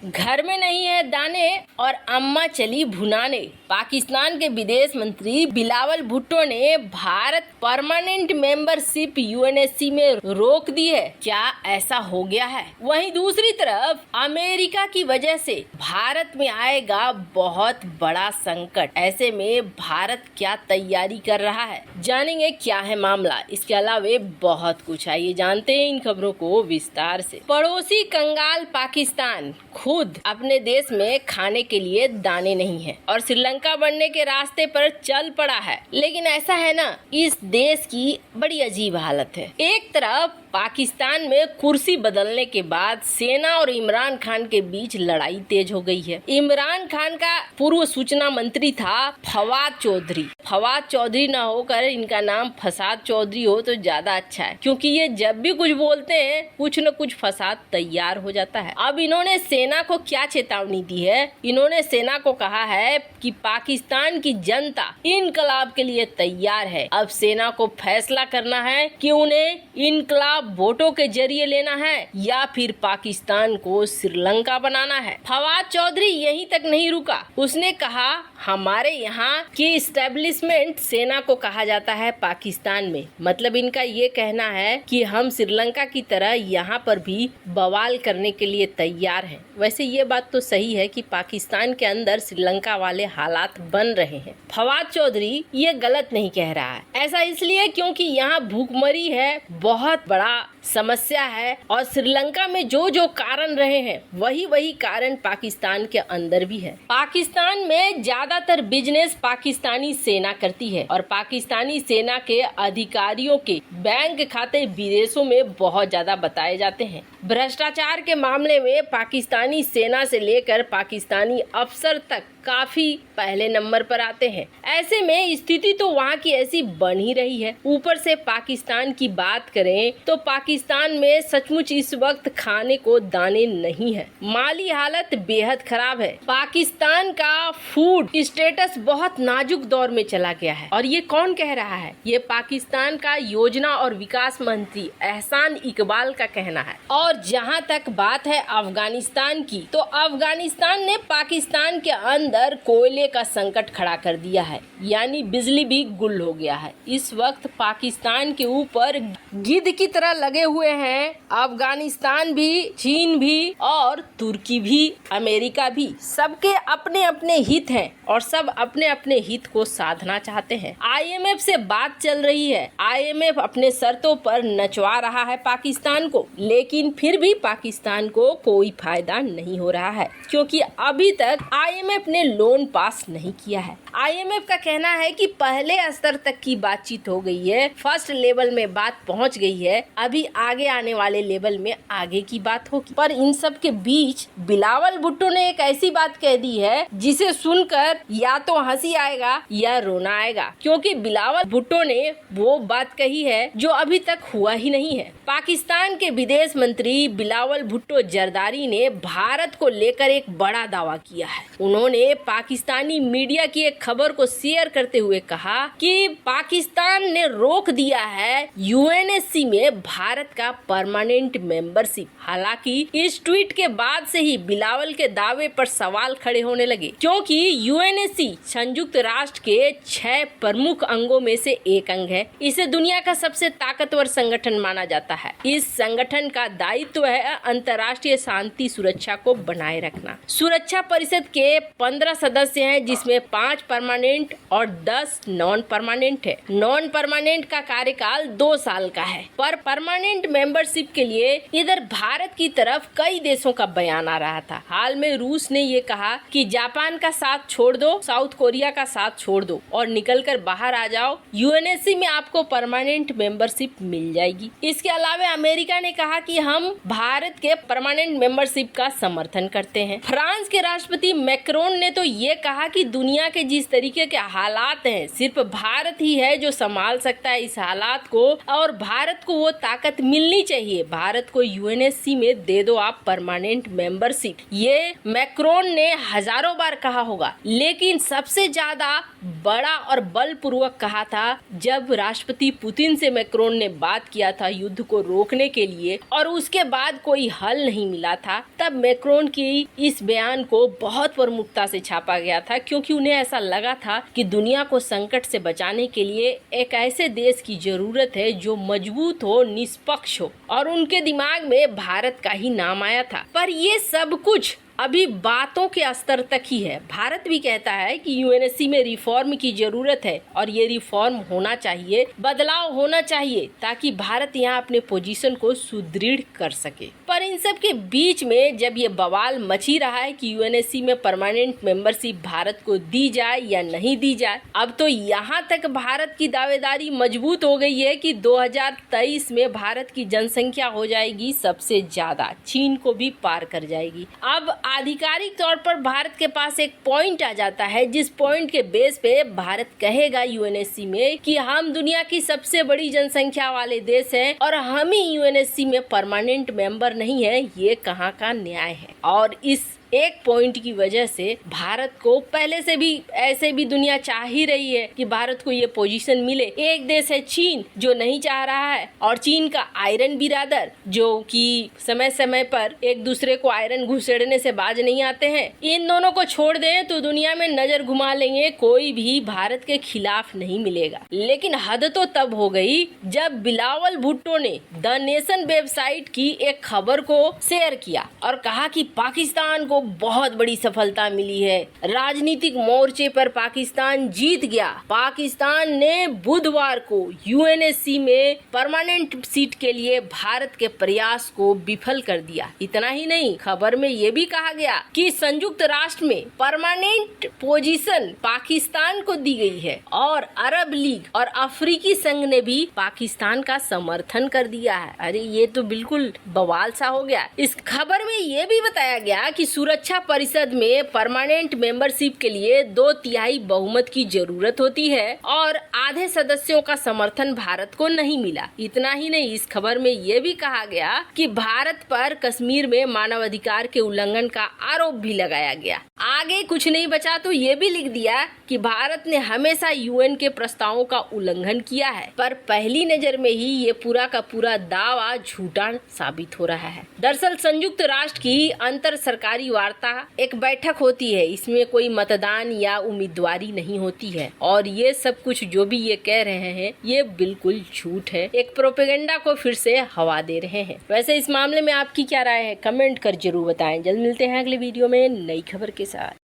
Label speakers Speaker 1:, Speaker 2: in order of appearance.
Speaker 1: घर में नहीं है दाने और अम्मा चली भुनाने। पाकिस्तान के विदेश मंत्री बिलावल भुट्टो ने भारत परमानेंट मेंबरशिप यूएनएससी में रोक दी है। क्या ऐसा हो गया है? वहीं दूसरी तरफ अमेरिका की वजह से भारत में आएगा बहुत बड़ा संकट। ऐसे में भारत क्या तैयारी कर रहा है, जानेंगे क्या है मामला। इसके अलावा बहुत कुछ, आइए जानते हैं इन खबरों को विस्तार से। पड़ोसी कंगाल पाकिस्तान खुद अपने देश में खाने के लिए दाने नहीं है और श्रीलंका बनने के रास्ते पर चल पड़ा है। लेकिन ऐसा है ना, इस देश की बड़ी अजीब हालत है। एक तरफ पाकिस्तान में कुर्सी बदलने के बाद सेना और इमरान खान के बीच लड़ाई तेज हो गई है। इमरान खान का पूर्व सूचना मंत्री था फवाद चौधरी। फवाद चौधरी न होकर इनका नाम फसाद चौधरी हो तो ज्यादा अच्छा है, क्योंकि ये जब भी कुछ बोलते हैं कुछ न कुछ फसाद तैयार हो जाता है। अब इन्होंने सेना को क्या चेतावनी दी है? इन्होंने सेना को कहा है कि पाकिस्तान की जनता इनकलाब के लिए तैयार है। अब सेना को फैसला करना है कि उन्हें इनकलाब वोटों के जरिए लेना है या फिर पाकिस्तान को श्रीलंका बनाना है। फवाद चौधरी यहीं तक नहीं रुका, उसने कहा हमारे यहाँ की इस्टेब्लिशमेंट सेना को कहा जाता है पाकिस्तान में। मतलब इनका ये कहना है कि हम श्रीलंका की तरह यहाँ पर भी बवाल करने के लिए तैयार हैं। वैसे ये बात तो सही है कि पाकिस्तान के अंदर श्रीलंका वाले हालात बन रहे हैं। फवाद चौधरी ये गलत नहीं कह रहा है। ऐसा इसलिए क्योंकि यहाँ भूखमरी है, बहुत बड़ा समस्या है और श्रीलंका में जो जो कारण रहे हैं वही कारण पाकिस्तान के अंदर भी है। पाकिस्तान में ज्यादातर बिजनेस पाकिस्तानी सेना करती है और पाकिस्तानी सेना के अधिकारियों के बैंक खाते विदेशों में बहुत ज्यादा बताए जाते हैं। भ्रष्टाचार के मामले में पाकिस्तानी सेना से लेकर पाकिस्तानी अफसर तक काफी पहले नंबर पर आते हैं। ऐसे में स्थिति तो वहाँ की ऐसी बन ही रही है। ऊपर से पाकिस्तान की बात करें तो पाकिस्तान में सचमुच इस वक्त खाने को दाने नहीं है। माली हालत बेहद खराब है। पाकिस्तान का फूड स्टेटस बहुत नाजुक दौर में चला गया है। और ये कौन कह रहा है? ये पाकिस्तान का योजना और विकास मंत्री एहसान इकबाल का कहना है। और जहाँ तक बात है अफगानिस्तान की, तो अफगानिस्तान ने पाकिस्तान के अंदर कोयले का संकट खड़ा कर दिया है, यानी बिजली भी गुल हो गया है। इस वक्त पाकिस्तान के ऊपर गिद्ध की तरह लगे हुए हैं अफगानिस्तान भी, चीन भी और तुर्की भी, अमेरिका भी। सबके अपने अपने हित हैं और सब अपने अपने हित को साधना चाहते हैं। आईएमएफ से बात चल रही है। आईएमएफ अपने शर्तों पर नचवा रहा है पाकिस्तान को, लेकिन फिर भी पाकिस्तान को कोई फायदा नहीं हो रहा है, क्योंकि अभी तक आईएमएफ ने लोन पास नहीं किया है। आईएमएफ का कहना है कि पहले स्तर तक की बातचीत हो गई है, फर्स्ट लेवल में बात पहुंच गई है, अभी आगे आने वाले लेवल में आगे की बात होगी। पर इन सब के बीच बिलावल भुट्टो ने एक ऐसी बात कह दी है जिसे सुनकर या तो हंसी आएगा या रोना आएगा, क्योंकि बिलावल भुट्टो ने वो बात कही है जो अभी तक हुआ ही नहीं है। पाकिस्तान के विदेश मंत्री बिलावल भुट्टो जरदारी ने भारत को लेकर एक बड़ा दावा किया है। उन्होंने पाकिस्तानी मीडिया की एक खबर को शेयर करते हुए कहा कि पाकिस्तान ने रोक दिया है यूएनएससी में भारत का परमानेंट मेंबरशिप। हालांकि इस ट्वीट के बाद से ही बिलावल के दावे पर सवाल खड़े होने लगे, क्योंकि यूएनएससी संयुक्त राष्ट्र के 6 प्रमुख अंगों में से एक अंग है। इसे दुनिया का सबसे ताकतवर संगठन माना जाता है। इस संगठन का दायित्व है अंतर्राष्ट्रीय शांति सुरक्षा को बनाए रखना। सुरक्षा परिषद के 15 सदस्य हैं, जिसमें 5 परमानेंट और 10 नॉन परमानेंट है। नॉन परमानेंट का कार्यकाल 2 साल का है, पर परमानेंट मेंबरशिप के लिए इधर भारत की तरफ कई देशों का बयान आ रहा था। हाल में रूस ने ये कहा कि जापान का साथ छोड़ दो, साउथ कोरिया का साथ छोड़ दो और निकलकर बाहर आ जाओ, यूएनएससी में आपको परमानेंट मेंबरशिप मिल जाएगी। इसके अलावा अमेरिका ने कहा कि हम भारत के परमानेंट मेंबरशिप का समर्थन करते हैं। फ्रांस के राष्ट्रपति मैक्रोन ने ने तो ये कहा कि दुनिया के जिस तरीके के हालात हैं सिर्फ भारत ही है जो संभाल सकता है इस हालात को, और भारत को वो ताकत मिलनी चाहिए। भारत को यूएनएससी में दे दो आप परमानेंट मेंबरशिप। ये मैक्रोन ने हजारों बार कहा होगा, लेकिन सबसे ज्यादा बड़ा और बलपूर्वक कहा था जब राष्ट्रपति पुतिन से मैक्रोन ने बात किया था युद्ध को रोकने के लिए, और उसके बाद कोई हल नहीं मिला था। तब मैक्रोन की इस बयान को बहुत प्रमुखता से छापा गया था, क्योंकि उन्हें ऐसा लगा था कि दुनिया को संकट से बचाने के लिए एक ऐसे देश की जरूरत है जो मजबूत हो, निष्पक्ष हो, और उनके दिमाग में भारत का ही नाम आया था। पर ये सब कुछ अभी बातों के स्तर तक ही है। भारत भी कहता है कि यूएनएससी में रिफॉर्म की जरूरत है और ये रिफॉर्म होना चाहिए, बदलाव होना चाहिए, ताकि भारत यहाँ अपने पोजीशन को सुदृढ़ कर सके। पर इन सब के बीच में जब ये बवाल मची रहा है कि यूएनएससी में परमानेंट मेंबरशिप भारत को दी जाए या नहीं दी जाए, अब तो यहाँ तक भारत की दावेदारी मजबूत हो गई है कि 2023 में भारत की जनसंख्या हो जाएगी सबसे ज्यादा, चीन को भी पार कर जाएगी। अब आधिकारिक तौर पर भारत के पास एक पॉइंट आ जाता है, जिस पॉइंट के बेस पे भारत कहेगा यूएनएससी में कि हम दुनिया की सबसे बड़ी जनसंख्या वाले देश हैं और हम ही यूएनएससी में परमानेंट मेंबर नहीं है। ये कहाँ का न्याय है? और इस एक पॉइंट की वजह से भारत को पहले से भी ऐसे भी दुनिया चाह ही रही है कि भारत को ये पोजीशन मिले। एक देश है चीन जो नहीं चाह रहा है, और चीन का आयरन बिरादर जो कि समय समय पर एक दूसरे को आयरन घुसेड़ने से बाज नहीं आते हैं। इन दोनों को छोड़ दें तो दुनिया में नजर घुमा लेंगे, कोई भी भारत के खिलाफ नहीं मिलेगा। लेकिन हद तो तब हो गई जब बिलावल भुट्टो ने द नेशन वेबसाइट की एक खबर को शेयर किया और कहा कि पाकिस्तान को बहुत बड़ी सफलता मिली है, राजनीतिक मोर्चे पर पाकिस्तान जीत गया। पाकिस्तान ने बुधवार को यूएनएससी में परमानेंट सीट के लिए भारत के प्रयास को विफल कर दिया। इतना ही नहीं, खबर में ये भी कहा गया कि संयुक्त राष्ट्र में परमानेंट पोजीशन पाकिस्तान को दी गई है, और अरब लीग और अफ्रीकी संघ ने भी पाकिस्तान का समर्थन कर दिया है। अरे ये तो बिल्कुल बवाल सा हो गया। इस खबर में ये भी बताया गया कि सुरक्षा परिषद में परमानेंट मेंबरशिप के लिए 2/3 बहुमत की जरूरत होती है और आधे सदस्यों का समर्थन भारत को नहीं मिला। इतना ही नहीं, इस खबर में ये भी कहा गया कि भारत पर कश्मीर में मानवाधिकार के उल्लंघन का आरोप भी लगाया गया। आगे कुछ नहीं बचा तो ये भी लिख दिया कि भारत ने हमेशा यूएन के प्रस्तावों का उल्लंघन किया है। पर पहली नजर में ही ये पूरा का पूरा दावा झूठा साबित हो रहा है। दरअसल संयुक्त राष्ट्र की अंतर सरकारी वार्ता एक बैठक होती है, इसमें कोई मतदान या उम्मीदवारी नहीं होती है, और ये सब कुछ जो भी ये कह रहे हैं ये बिल्कुल झूठ है, एक प्रोपेगेंडा को फिर से हवा दे रहे हैं। वैसे इस मामले में आपकी क्या राय है? कमेंट कर जरूर बताएं। जल्द मिलते हैं अगले वीडियो में नई खबर के साथ।